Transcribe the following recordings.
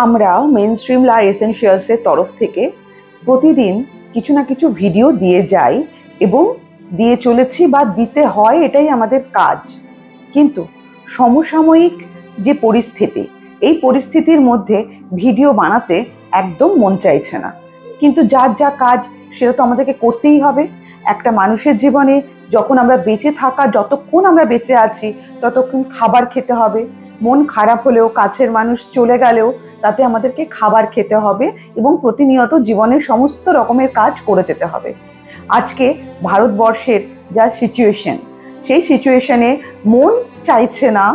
আমরা মেইনস্ট্রিম লা এসেনশিয়ালসের তরফ থেকে প্রতিদিন কিছু না কিছু ভিডিও দিয়ে যাই এবং দিয়ে চলেছি বা দিতে হয়, এটাই আমাদের কাজ। কিন্তু সমসাময়িক যে পরিস্থিতি, এই পরিস্থিতির মধ্যে ভিডিও বানাতে একদম মন চাইছে না, কিন্তু যার যা কাজ সেটা তো আমাদেরকে করতেই হবে। একটা মানুষের জীবনে যখন আমরা বেঁচে থাকা, যতক্ষণ আমরা বেঁচে আছি ততক্ষণ খাবার খেতে হবে। মন খারাপ হলেও, কাছের মানুষ চলে গেলেও তাতে আমাদেরকে খাবার খেতে হবে এবং প্রতিনিয়ত জীবনের সমস্ত রকমের কাজ করে যেতে হবে। আজকে ভারতবর্ষের যা সিচুয়েশন, সেই সিচুয়েশনে মন চাইছে না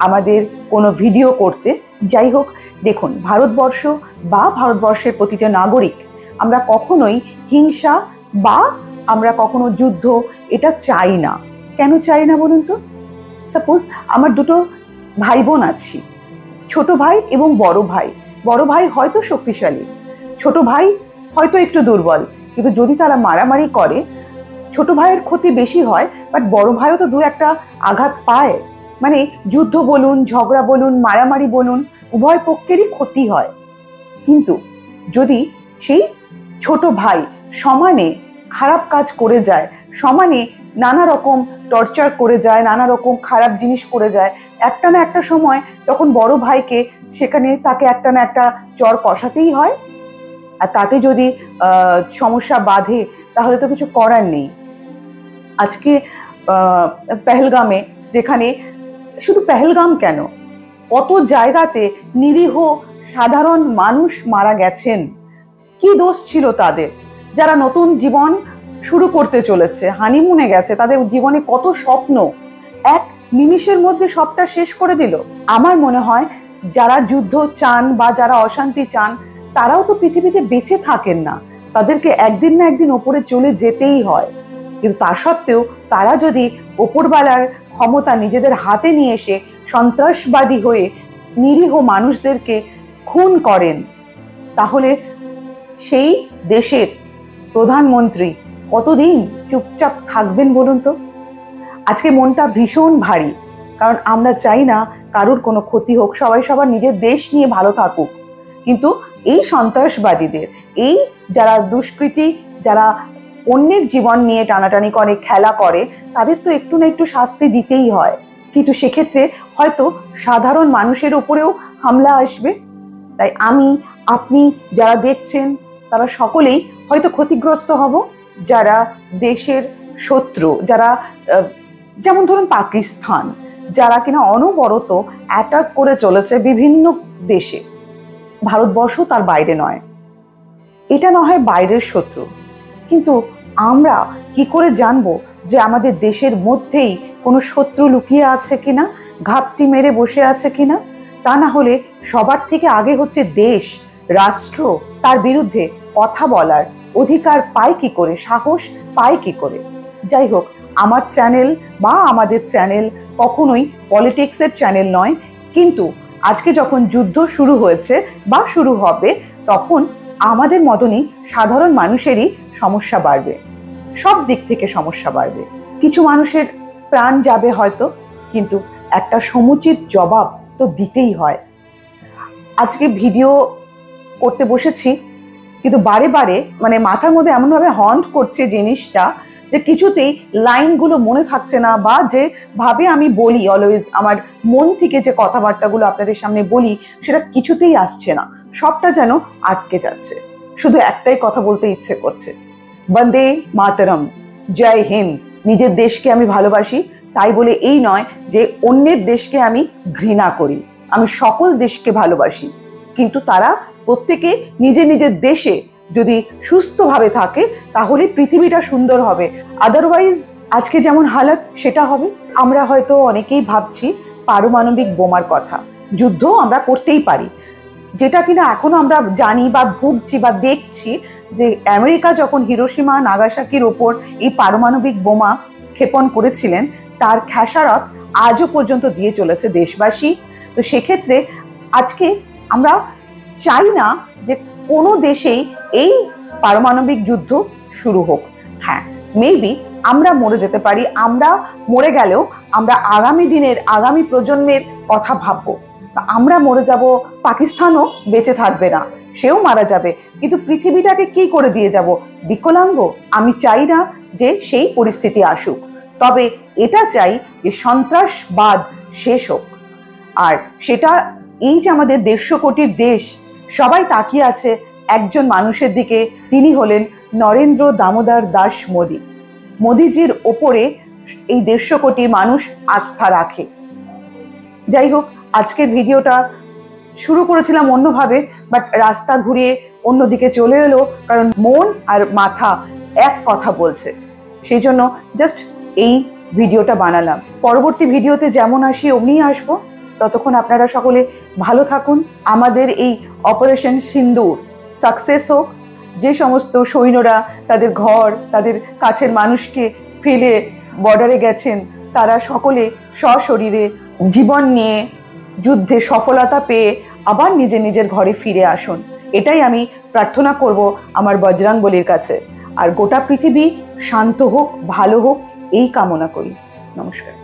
আমাদের কোনো ভিডিও করতে। যাই হোক, দেখুন, ভারতবর্ষ বা ভারতবর্ষের প্রতিটা নাগরিক আমরা কখনোই হিংসা বা আমরা কখনো যুদ্ধ এটা চাই না। কেন চাই না বলুন তো? সাপোজ আমার দুটো ভাই বোন আছি, ছোট ভাই এবং বড় ভাই। বড় ভাই হয়তো শক্তিশালী, ছোট ভাই হয়তো একটু দুর্বল, কিন্তু যদি তারা মারামারি করে ছোট ভাইয়ের ক্ষতি বেশি হয়, বাট বড় ভাইও তো দু একটা আঘাত পায়। মানে যুদ্ধ বলুন, ঝগড়া বলুন, মারামারি বলুন, উভয় পক্ষেরই ক্ষতি হয়। কিন্তু যদি সেই ছোট ভাই সমানে খারাপ কাজ করে যায়, সমানে নানা রকম টর্চার করে যায়, নানা রকম খারাপ জিনিস করে যায়, একটা না একটা সময় তখন বড় ভাইকে সেখানে তাকে একটা না একটা চর কষাতেই হয়। আর তাতে যদি সমস্যা বাধে তাহলে তো কিছু করার নেই। আজকে পেহেলগামে, যেখানে শুধু পেহেলগাম কেন, কত জায়গাতে নিরীহ সাধারণ মানুষ মারা গেছেন। কি দোষ ছিল তাদের? যারা নতুন জীবন শুরু করতে চলেছে, হানিমুনে গেছে, তাদের জীবনে কত স্বপ্ন এক নিমিষের মধ্যে সবটা শেষ করে দিল। আমার মনে হয় যারা যুদ্ধ চান বা যারা অশান্তি চান, তারাও তো পৃথিবীতে বেঁচে থাকেন না, তাদেরকে একদিন না একদিন ওপরে চলে যেতেই হয়। কিন্তু তা সত্ত্বেও তারা যদি ওপরওয়ালার ক্ষমতা নিজেদের হাতে নিয়ে এসে সন্ত্রাসবাদী হয়ে নিরীহ মানুষদেরকে খুন করেন, তাহলে সেই দেশের প্রধানমন্ত্রী কতদিন চুপচাপ থাকবেন বলুন তো? আজকে মনটা ভীষণ ভারী, কারণ আমরা চাই না কারোর কোনো ক্ষতি হোক, সবাই সবার নিজের দেশ নিয়ে ভালো থাকুক। কিন্তু এই সন্ত্রাসবাদীদের, এই যারা দুষ্কৃতী, যারা অন্যের জীবন নিয়ে টানাটানি করে, খেলা করে, তাদের তো একটু না একটু শাস্তি দিতেই হয়। কিন্তু সেক্ষেত্রে হয়তো সাধারণ মানুষের উপরেও হামলা আসবে। তাই আমি, আপনি যারা দেখছেন তারা সকলেই হয়তো ক্ষতিগ্রস্ত হব। যারা দেশের শত্রু, যারা যেমন ধরুন পাকিস্তান, যারা কিনা অনবরত অ্যাটাক করে চলেছে বিভিন্ন দেশে, ভারতবর্ষ তার বাইরে নয়। এটা না হয় বাইরের শত্রু, কিন্তু আমরা কি করে জানবো যে আমাদের দেশের মধ্যেই কোনো শত্রু লুকিয়ে আছে কিনা, ঘাপটি মেরে বসে আছে কিনা? তা না হলে সবার থেকে আগে হচ্ছে দেশ, রাষ্ট্র, তার বিরুদ্ধে কথা বলার অধিকার পায় কি করে, সাহস পায় কি করে? যাই হোক, আমার চ্যানেল বা আমাদের চ্যানেল কখনোই পলিটিক্সের চ্যানেল নয়, কিন্তু আজকে যখন যুদ্ধ শুরু হয়েছে বা শুরু হবে, তখন আমাদের মতনই সাধারণ মানুষেরই সমস্যা বাড়বে, সব দিক থেকে সমস্যা বাড়বে। কিছু মানুষের প্রাণ যাবে হয়তো, কিন্তু একটা সমুচিত জবাব তো দিতেই হয়। আজকে ভিডিও করতে বসেছি, কিন্তু বারে বারে মানে মাথার মধ্যে এমনভাবে হন্ট করছে জিনিসটা যে কিছুতেই লাইনগুলো মনে থাকছে না, বা যে ভাবে আমি বলি অলওয়েজ আমার মন থেকে যে কথাবার্তাগুলো আপনাদের সামনে বলি, সেটা কিছুতেই আসছে না, সবটা যেন আটকে যাচ্ছে। শুধু একটাই কথা বলতে ইচ্ছে করছে, বন্দে মাতরম, জয় হিন্দ। নিজের দেশকে আমি ভালোবাসি, তাই বলে এই নয় যে অন্যের দেশকে আমি ঘৃণা করি। আমি সকল দেশকে ভালোবাসি, কিন্তু তারা প্রত্যেকে নিজের নিজের দেশে যদি সুস্থভাবে থাকে তাহলে পৃথিবীটা সুন্দর হবে। আদারওয়াইজ আজকে যেমন হালত সেটা হবে। আমরা হয়তো অনেকেই ভাবছি পারমাণবিক বোমার কথা, যুদ্ধ আমরা করতেই পারি, যেটা কিনা এখনো আমরা জানি বা ভুগছি বা দেখছি যে আমেরিকা যখন হিরোশিমা নাগাসাকির ওপর এই পারমাণবিক বোমা ক্ষেপণ করেছিলেন, তার খেসারত আজও পর্যন্ত দিয়ে চলেছে দেশবাসী। তো সেক্ষেত্রে আজকে আমরা চাই না যে কোনো দেশেই এই পারমাণবিক যুদ্ধ শুরু হোক। হ্যাঁ, মেবি আমরা মরে যেতে পারি, আমরা মরে গেলেও আমরা আগামী দিনের, আগামী প্রজন্মের কথা ভাববো, তো আমরা মরে যাব, পাকিস্তানও বেঁচে থাকবে না, সেও মারা যাবে, কিন্তু পৃথিবীটাকে কি করে দিয়ে যাব? বিকলাঙ্গ? আমি চাই না যে সেই পরিস্থিতি আসুক, তবে এটা চাই যে সন্ত্রাসবাদ শেষ হোক। আর সেটা এই যে আমাদের 150 কোটির দেশ, সবাই তাকিয়ে আছে একজন মানুষের দিকে, তিনি হলেন নরেন্দ্র দামোদর দাস মোদী। মোদীজির ওপরে এই 150 কোটি মানুষ আস্থা রাখে। যাই হোক, আজকের ভিডিওটা শুরু করেছিলাম অন্যভাবে, বাট রাস্তা ঘুরিয়ে অন্যদিকে চলে এলো, কারণ মন আর মাথা এক কথা বলছে, সেই জন্য জাস্ট এই ভিডিওটা বানালাম। পরবর্তী ভিডিওতে যেমন আসি অমনিই আসবো। ততক্ষণ আপনারা সকলে ভালো থাকুন। আমাদের এই অপারেশন সিন্দুর সাকসেস হোক। যে সমস্ত সৈন্যরা তাদের ঘর, তাদের কাছের মানুষকে ফেলে বর্ডারে গেছেন, তারা সকলে সশরীরে জীবন নিয়ে যুদ্ধে সফলতা পেয়ে আবার নিজের ঘরে ফিরে আসুন। এটাই আমি প্রার্থনা করব আমার বজরংবলীর কাছে। আর গোটা পৃথিবী শান্ত হোক, ভালো হোক, এই কামনা করি। নমস্কার।